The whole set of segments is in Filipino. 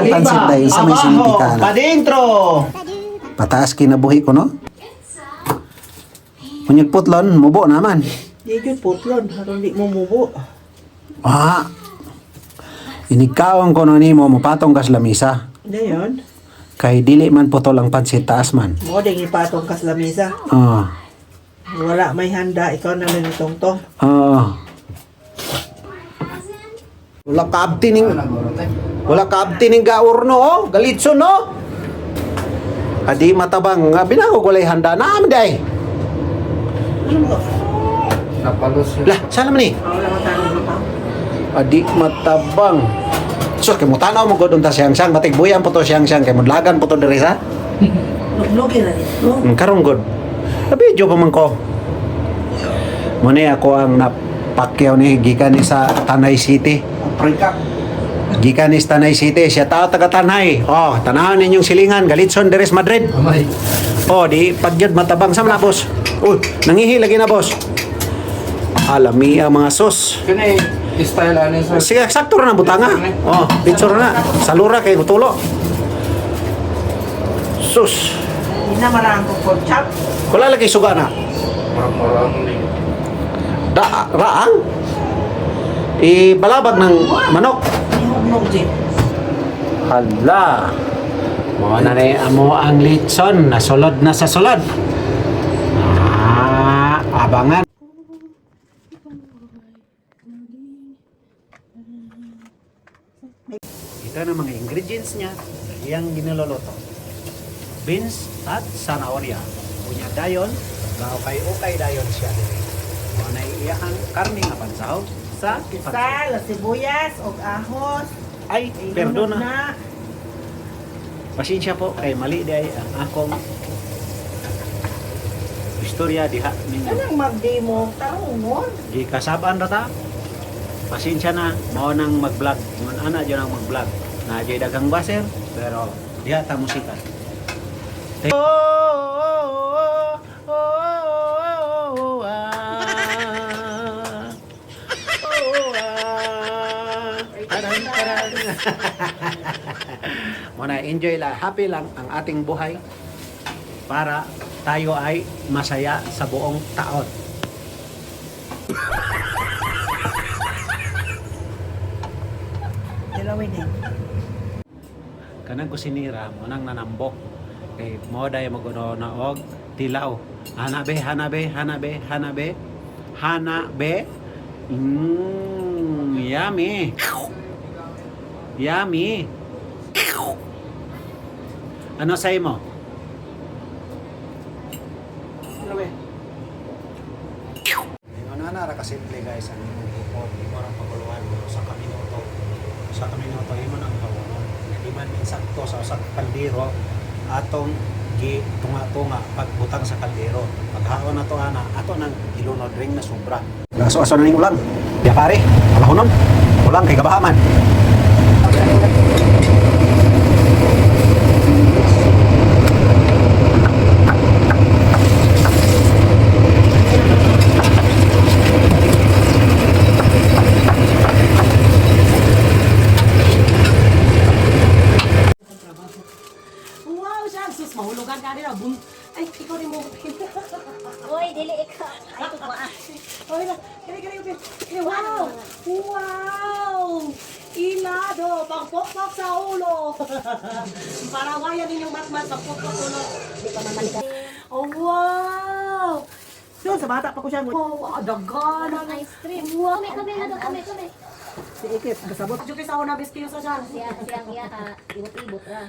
ang pansit dahil sa may sinipita na. Padintro! Pataas kinabuhi ko, no? Kunyag putlon, mubo naman. Di yun putlon, harong di mo mubo. Ah, inigkawan ko no ni mo, mapatong kas lamisa. Hindi yun. Kay dili man putol ang pansit taas man. Mo ding ipatong kas lamesa. Ah, Wala may handa, ikaw na lang itong tong. ah. Wala kaabti ning gaur no, oh. Galitson no. Adi matabang, nga binako walay handa na amday. Napalos yun. Lah, sana man ni? Wala matanong mo pa. Adi matabang. So, kay mo tanaw mo godon ta siyang-siyang, batig buyan po to siyang-siyang, kay mo lagan po to diri sa. Nugnugi na dito. Karong god. Video pa man ko. Muna ako ang napakyaw ni gikan ni sa Tanay City. Aprika. Gikan ni sa Tanay City, siya tao taga Tanay. Oh, tanahan ninyong silingan, Galitson deres Madrid. Amay. Oh, di pagyod matabang sa na boss. Uy, nangihi lagi na boss. Alami ang mga sos. Kani, style ano sa... Sige, sakto na butanga. Oh, picture na. Salura kay gutulo. Sus. Hindi na marang ko pork chop. Wala lagi suga na. Marang ni. Raang. Ibalabag ng manok. Nihugnog din. Hala. Mo na ni amo ang litson na sulod na sa sulod. Ah, abangan. Ito na mga ingredients niya. Iyang ginaloloto. Beans at zanahoria. Unya dayon, ukay dayon siya. Mo na iyang karne nga pansaw sa Sal, sibuyas, og ahos. Ay, perdona. Pasensya po kay mali day ang akong istorya diha ninyo. Anong mag-demo? Tarungon. Di kasabaan ra ta. Pasensya na, mao nang mag-vlog. Ngon ana jud ang mag-vlog. Na jay dagang baser pero diha ta musika. Muna enjoy lang, happy lang ang ating buhay para tayo ay masaya sa buong taon. Dilawin din. Kanang kusinira mo nang nanambok kay mo day maguno na og tilaw. Hanabe. Yummy. Yummy. Ano say mo? Dilawin. Ano na ra kasimple guys ang ipon di mo ra paguluhan sa kaminoto. Sa kaminoto imo nang hawonon. Di man insakto sa usak kaldero atong gi tunga-tunga pagbutang sa kaldero. Paghaon na to ana ato nang ilunod ring na sobra. Gaso-aso na ning ulang. Ya pare, alahonon. Ulang kay kabahaman. Wow, siya. Sus, mahulugan ka nila. Ay, ikaw rin mo. Uy, dili ikaw. Ay, ko ba? Ay, kaya. Wow! Wow! Ilado, pagpokpok sa ulo. Parawayan ninyong matmat, pagpokpok sa ulo. Di pa mamalikan. Oh, wow! Doon, sa bata pa ko siya. Wow, dagan ang Ice cream. Wow, kami na doon, kami. Si Ikit, kasabot. Diyo kayo sa una, biskiyo sa siya. Siyang iya ka, ibot-ibot ra.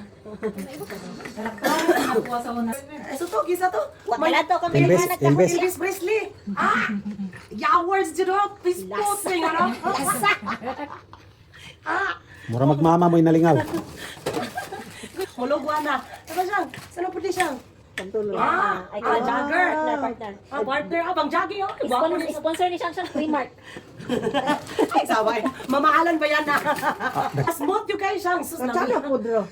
Eso to, gisa to. Wag pala to, kami Elvis, na Elvis. Elvis Presley. Ah! Yawards dito, pispot na yun, ano? Ah! Mura magmama mo inalingaw. Mulugwa na. Ano siyang? Saan po di siyang? Pantulo. Ay, Ah, jogger. na partner. Partner, abang jogging, oh. Gwapo na Sponsor ni Siyang Primark. Ay, sabay. Mamahalan ba yan na? Smooth yung kayo siyang. Sus, Tsaka pudro.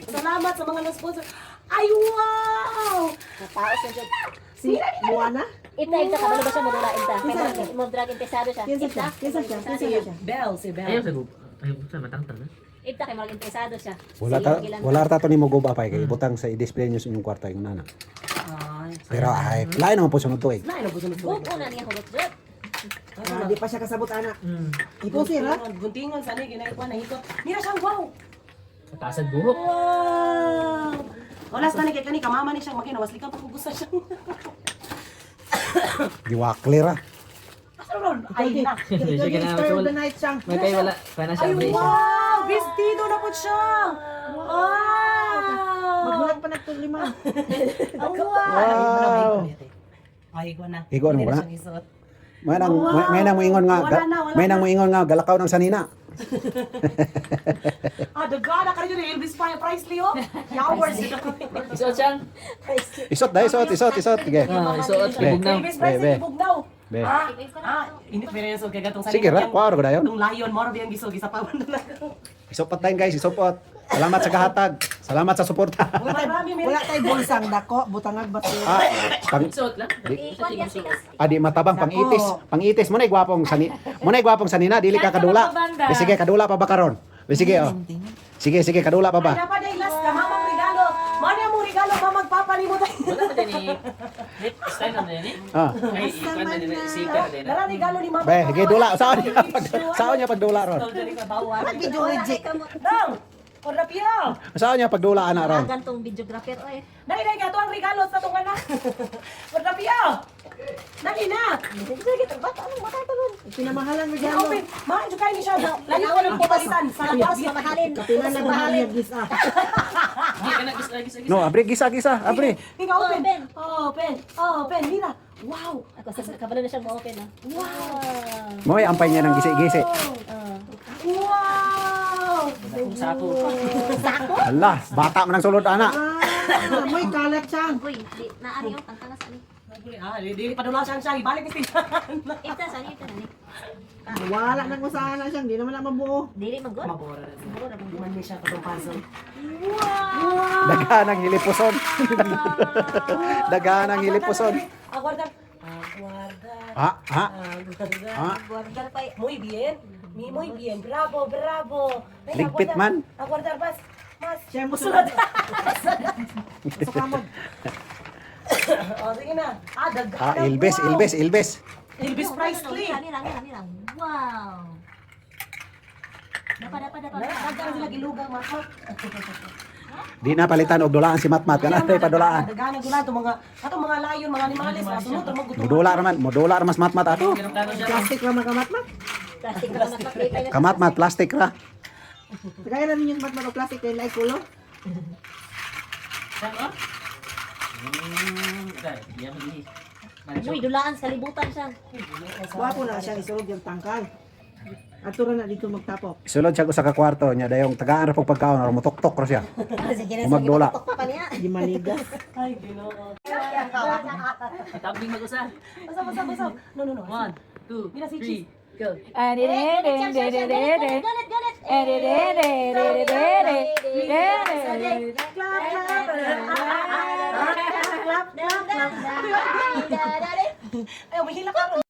Salamat sa mga na-sponsor. Ay, wow! Taos na dyan. Si Moana? Ita, ita, kabalo ba siya mo dula, ita? Kaya mo drag intesado siya. Kinsa siya? Ita, Kinsa siya? Kinsa siya? Bell, si Bell. Ayaw sa matangtang na. Ita kay mga interesado siya. Wala ta to ni mo guba pa kay butang sa i-display niyo sa inyong kwarto yung nana. Ay. Pero ay, lain naman po sunod tuig. Lain ako sunod. Buko na niya hulot jud. Di pa siya kasabot, anak. Ipusin, ha? Guntingon sa ni ginaikuan na hikot. Mira siyang wow. Kasad buhok. Wow. Olas na ni kay kani kamama ni siyang makina wasli ka pagkugusa siya. Giwakli ra. Ron, ay na. Sige na, Stir of Sul. the night siyang. May kayo wala. Para siya Ay brace. wow, vestido na po siya. Wow. Magbulag pa nagtulima. Ang wow. Wow. Ay, iguan na. Iguan mo Hindi na? siyang isuot. May nang moingon nga, Wala na, wala may nang na. moingon nga galakaw ng sanina. Dagana ka rin yun, Elvis Presley, oh. Yowers. Isuot siyang. Isot dai, isot. Sige. Isuot. Ibugnaw. Elvis Presley, bugnaw. Be. Hindi pa rin yung kay gatong sa Sige ra, kuwaro ko dayon. Itong lion, moro biyang gisog, isapawan na lang. Isopot tayo guys, isopot. Salamat sa kahatag. Salamat sa suporta. Marami, Wala tayo bulsang dako, butangag ba siya? Pang Isuot lang. Ikuan niya sila. adi matabang pangitis. Pangitis mo na gwapong sanina, dili ka kadula. Sige, kadula pa ba karon? Sige oh. Sige, kadula pa ba? Ay, dapat ay last ka, mamang regalo. Mani ang mong regalo pa magpapalimot. Wala pa din eh. Style na din eh. Ah. Ay, ikuan na din. Sika na din. Dala regalo ni mama. Be, sige dula. Saan niya pagdula ron? Video reject. Dong! Korapyo! Saan niya pagdula ana ron? Gantong videographer oy. Dali ka to ang regalo sa tong anak. Korapyo! Dali na! Sige, bata anong mata to ron? Pinamahalan mo dyan. Open! Mahal dyan kayo ni siya. Layo ko ng pupalitan. Sa Tapos mamahalin. Kapinan na mahal niya, gis ah. Hindi ka na gis. No, abri gisa, abri. Tingnan, open! Open. Open! Open! Mira! Wow! Ako sa kabalo na siya mo open ah. Wow. Moy ampay niya ng gisi-gisi. Wow! Sako. Hala, bata man ang sulod ana. May kalat siyang. Uy, di naari yung tangkang sa ani. Di padulasan siya. Ibalik ni Stinan. Ita sa ani ita nani. Wala nang usahan na siyang, di naman na mabuo. Dili man good. Mabora na siya. Mabura man Di man niya siya katong puzzle. Daghan ang hilipuson. Daghan ang hilipuson. Aguarda. Aguarda. Ha? Aguarda. Guardar pa. Muy bien. Muy bien. Bravo, bravo. Ay, Ligpit aguardar. man. Aguardar, mas. Mas. Siya mo Musunod. Sa kamag. O, sige na. Ilbes. Elvis Presley. Lami lang. Wow. Dapat. Dagdagan sila gilugang matmat. Di na palitan og dulaan si Matmat kana tay padulaan. Dagdagan gula to mga layon, mga animalis, masunod mo gusto. Modula ra mas Matmat ato. Plastic ra magamat ma. Plastic na nakapitay na. Kamatmat plastic ra. Kaya na ninyo matmat o plastic kay like kulo. Uy, dulaan sa libutan siya. Wapo na siya isulog yung tangkal. Atura na dito magtapok. Sulod siya sa kakwarto niya dayong tagaan ra pag pagkaon ra mutok-tok ra siya. Sige na, Umagdula. tok pa niya. Di maligas. Ay, Ginoo. Tabling mag-usa. Basa. No. 1, 2, Mira si 3, Cheese. go. Ay, umihila ka ron.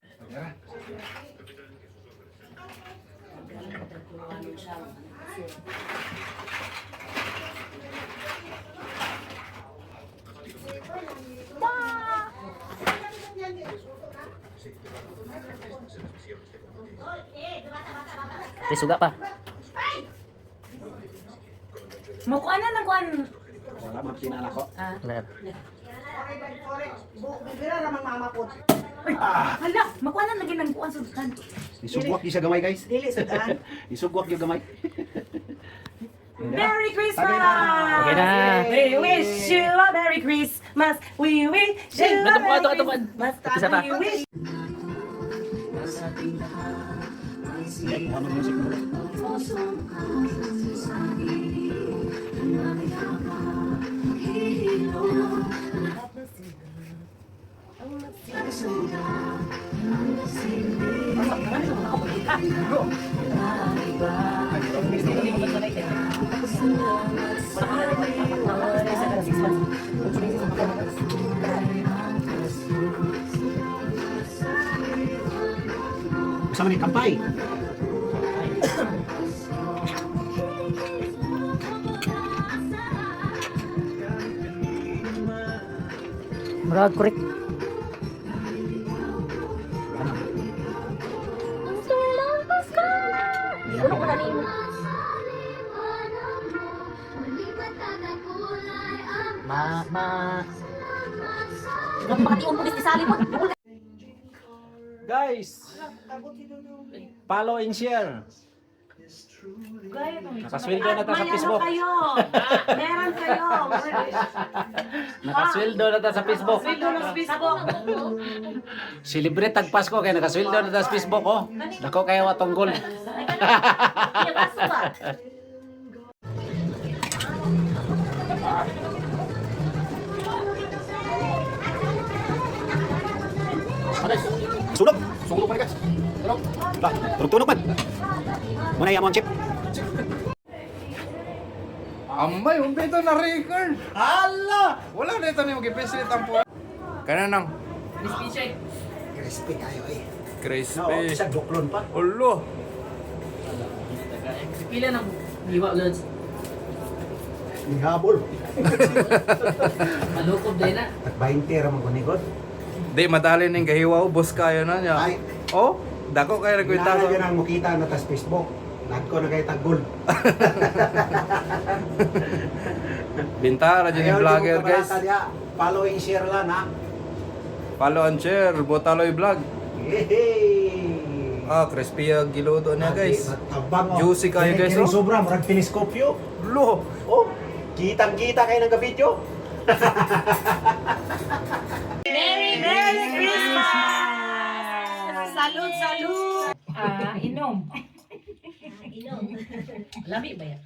Suga pa. Makuan na kuan. Wala man pinala ko. Bira ra mang mamapot. Hala, makuan na lagi ng kuan sa kanto. Isugwak gyud siya gamay guys. Dili sudan. Isugwak gyud gamay. Merry Christmas! Okay na. We wish you a Merry Christmas. We wish you a Bato Merry ko. Christmas. Isa pa. We wish Ano music mo? Kasama ni Kampay. Murag correct. Ano ko na rin? Napakatiwan mo di sali mo. Guys, follow and share. Nakasweldo na ta sa May Facebook. Ano kayo? Meron kayo. Nakasweldo na ta sa Facebook. Sweldo ng Facebook. Celebrate tag Pasko kay nakasweldo na ta sa Facebook oh. Dako kayo watong gold. Iya, kaso ba? Sunog. Sunog pa guys. Tunog. Lah, tunog man. Muna yan mo ang chip. Amay, umpito na record. Hala! Wala na ito na mag-ipisit ang po. Kana nang. Crispy kayo eh. Crispy. No, isa duklon pa. Ulo. Pila ng iwa lods. Ihabol. Malukob din na. At 20 ra man kunigod. Di, madali ning gahiwa, boss kayo na niya. Ay. Oh, dako kayo nagkwenta Nalagyan sa... ang mukita na tas Facebook. Nagko na kayo tag gold. Bintara dyan yung vlogger guys. Follow and share lang ha. Follow and share, Botaloy Vlog. Yehey! Ah, crispy yung giluto niya guys. Abang, oh. Juicy kayo, guys, Kini oh. sobra, murag teleskopyo. Lo, Oh, kitang-kita kayo ng video. Merry Christmas! Salud, salud! Inom. Lami ba yan?